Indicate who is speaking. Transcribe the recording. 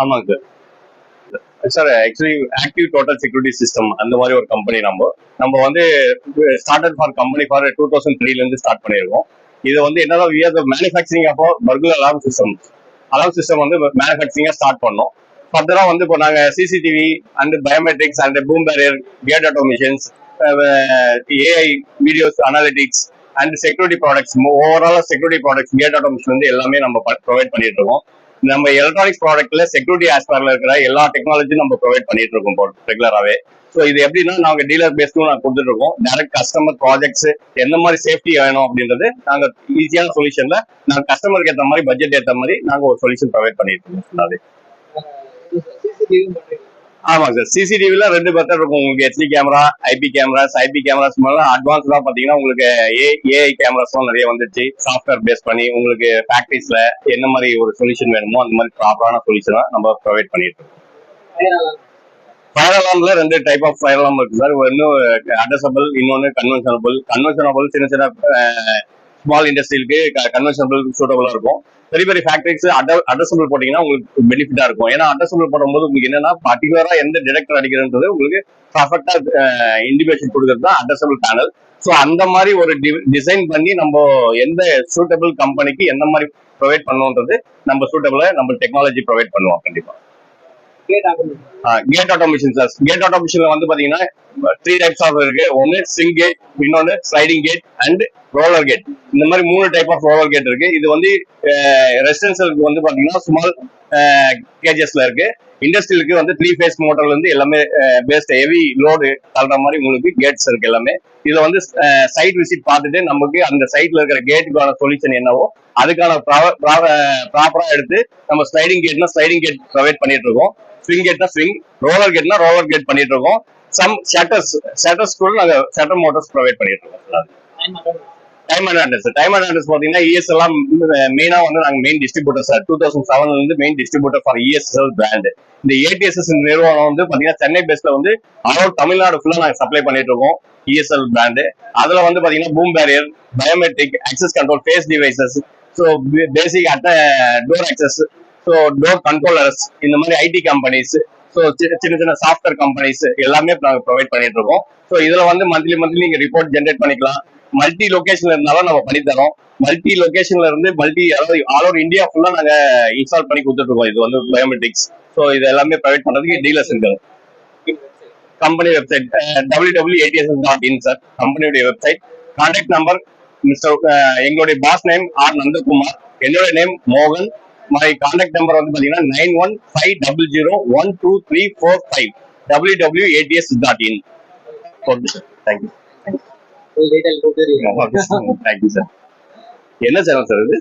Speaker 1: ஆமாங்க sir. Sir actually active total security system அந்த மாதிரி ஒரு கம்பெனி நம்ம வந்து ஸ்டார்டட் ஃபார் கம்பெனி ஃபார் 2003 இருந்து ஸ்டார்ட் பண்ணியிருக்கோம். இது வந்து என்னதான் வி ஆர் த மேனுஃபேக்சரிங் அப்போ பர்குலர் அலார்ம் சிஸ்டம் வந்து மேனுஃபேக்சரிங்கா ஸ்டார்ட் பண்ணோம். ஃபர்தரா வந்து இப்போ நாங்க CCTV and biometrics and boom barrier, gate automations, AI videos analytics and security products, overall security products, gate automation வந்து எல்லாமே நம்ம ப்ரொவைட் பண்ணிட்டு இருக்கோம். நம்ம எலக்ட்ரானிக்ஸ் ப்ராடக்ட்ல செக்யூரிட்டி ஆஸ்பெக்ட்ல இருக்கிற எல்லா டெக்னாலஜியும் நம்ம ப்ரொவைட் பண்ணிட்டு இருக்கோம் ரெகுலராகவே. ஸோ இது எப்படின்னா நாங்கள் டீலர் பேஸ்டும் நாங்கள் கொடுத்துட்டு இருக்கோம். டைரக்ட் கஸ்டமர் ப்ராஜெக்ட்ஸ் எந்த மாதிரி சேஃப்டி வேணும் அப்படின்றது நாங்கள் ஈஸியான சொல்யூஷன்ல நாங்கள் கஸ்டமருக்கு ஏற்ற மாதிரி பட்ஜெட் ஏற்ற மாதிரி நாங்கள் ஒரு சொல்யூஷன் ப்ரொவைட் பண்ணிட்டு இருக்கோம். அது ஆமாங்க சார். சிசிடிவில 2 மெத்தட் இருக்கும் உங்களுக்கு. ஹெச்டி கேமரா, ஐபி கேமராஸ் மேல அட்வான்ஸ்டா பாத்தீங்கன்னா உங்களுக்கு ஏஐ கேமராஸ்லாம் நிறைய வந்துருச்சு. சாஃப்ட்வேர் பேஸ் பண்ணி உங்களுக்கு ஃபேக்டரிஸ்ல என்ன மாதிரி ஒரு சொல்யூஷன் வேணுமோ அந்த மாதிரி ப்ராப்பரான சொல்யூஷனா நம்ம ப்ரொவைட் பண்ணிட்டு இருக்கோம். ஃபயர் அலார்ம்ல 2 டைப் ஆஃப் ஃபயர் அலார்ம் இருக்கு சார். ஒன்னு அட்ரஸபிள், இன்னொன்னு கன்வென்ஷனபிள் சின்ன சின்ன ஸ்மால் இண்டஸ்ட்ரியிலுக்கு கன்வென்ஷனபிள் சூட்டபிளா இருக்கும். பெரிய பெரிய ஃபேக்டரிஸ் அட்ரஸபிள் போட்டீங்கன்னா உங்களுக்கு பெனிஃபிட்டா இருக்கும். ஏன்னா அட்ரஸபிள் போடும்போது உங்களுக்கு என்னன்னா பர்டிகுலரா எந்த டிடெக்டர் அடிக்கிறதுன்றது உங்களுக்கு பர்ஃபெக்டா இண்டிகேஷன் கொடுக்கறது தான் அட்ரஸபிள் பேனல். ஸோ அந்த மாதிரி ஒரு டிசைன் பண்ணி நம்ம எந்த சூட்டபிள் கம்பெனிக்கு எந்த மாதிரி ப்ரொவைட் பண்ணுன்றது நம்ம சூட்டபிளா நம்ம டெக்னாலஜி ப்ரொவைட் பண்ணுவோம் கண்டிப்பா. Gate automation sir. கேட் ஆட்டோமேஷன்ல வந்து பாத்தீங்கன்னா 3 டைப்ஸ் ஆஃப் இருக்கு. ஒன்னு ஸ்விங் கேட், இன்னொன்னு sliding gate and roller gate. இந்த மாதிரி 3 டைப் ஆஃப் ரோலர் கேட் இருக்கு. இது வந்து ரெசிடென்சியலுக்கு வந்து பாத்தீங்கன்னா ஸ்மால் கேஜஸ்ல இருக்கு. இண்டஸ்ட்ரியலுக்கு வந்து 3 ஃபேஸ் மோட்டர்ல இருந்து எல்லாமே பேஸ்ட் ஹெவி லோடு தள்ளுற மாதிரி உங்களுக்கு கேட்ஸ் இருக்கு எல்லாமே. இதுல வந்து சைட் விசிட் பார்த்துட்டு நமக்கு அந்த சைட்ல இருக்கிற கேட்டுக்கான சொல்யூஷன் என்னவோ அதுக்கான ப்ராப்பரா எடுத்து நம்ம ஸ்லைடிங் கேட் ப்ரொவைட் பண்ணிட்டு இருக்கோம். ஸ்விங் கேட்னா ஸ்விங், ரோலர் கேட் பண்ணிட்டு இருக்கோம். சம் ஷட்டர்ஸ் கூட நாங்க ஷட்டர் மோட்டர்ஸ் ப்ரொவைட் பண்ணிட்டு இருக்கோம். டைம் அண்ட் அட்ரஸ் பாத்தீங்கன்னா இஎஸ் எல்லாம் மெயினா வந்து நாங்க மெயின் டிஸ்ட்ரிபியூட்டர் சார். 2007 இருந்து main distributor for ESL brand. இந்த ஏடிஎஸ்எஸ் நிறுவனம் வந்து பாத்தீங்கன்னா சென்னை பேஸ்ல வந்து ஆல் தமிழ்நாடு ஃபுல்லா நாங்க சப்ளை பண்ணிட்டு இருக்கோம் இஎஸ்எல் பிராண்ட். அதுல வந்து பாத்தீங்கன்னா boom barrier, biometric, access control, face devices, so basic door access, so door controllers, இந்த மாதிரி ஐடி கம்பெனிஸ், ஸோ சின்ன சின்ன சாஃப்ட்வேர் கம்பெனிஸ் எல்லாமே நாங்கள் ப்ரொவைட் பண்ணிட்டு இருக்கோம். ஸோ இதுல வந்து மந்த்லி நீங்க ரிப்போர்ட் ஜென்ரேட் பண்ணிக்கலாம். மல்டி லொகேஷன்ல இருந்தாலும் நம்ம பண்ணி தரோம். மல்டி லொகேஷன்ல இருந்து அதாவது ஆல் ஓவர் இந்தியா ஃபுல்லா நாங்க இன்ஸ்டால் பண்ணி கொடுத்துட்டு இருக்கோம். இது வந்து பயோமெட்ரிக்ஸ். ஸோ இது எல்லாமே ப்ரொவைட் பண்றதுக்கு டீலர்ஸ் இருக்காங்க. கம்பெனி வெப்சைட் www.ats.in சார் கம்பெனியுடைய வெப்சைட். கான்டாக்ட் நம்பர் எங்களுடைய பாஸ் நேம் ஆர் நந்தகுமார், என்னோட நேம் மோகன். மை கான்டாக்ட் நம்பர் வந்து பாத்தீங்கன்னா 9150012345 www.ats.in. Okay sir, thank you. Thank you sir. என்ன சேனல் சார் இது?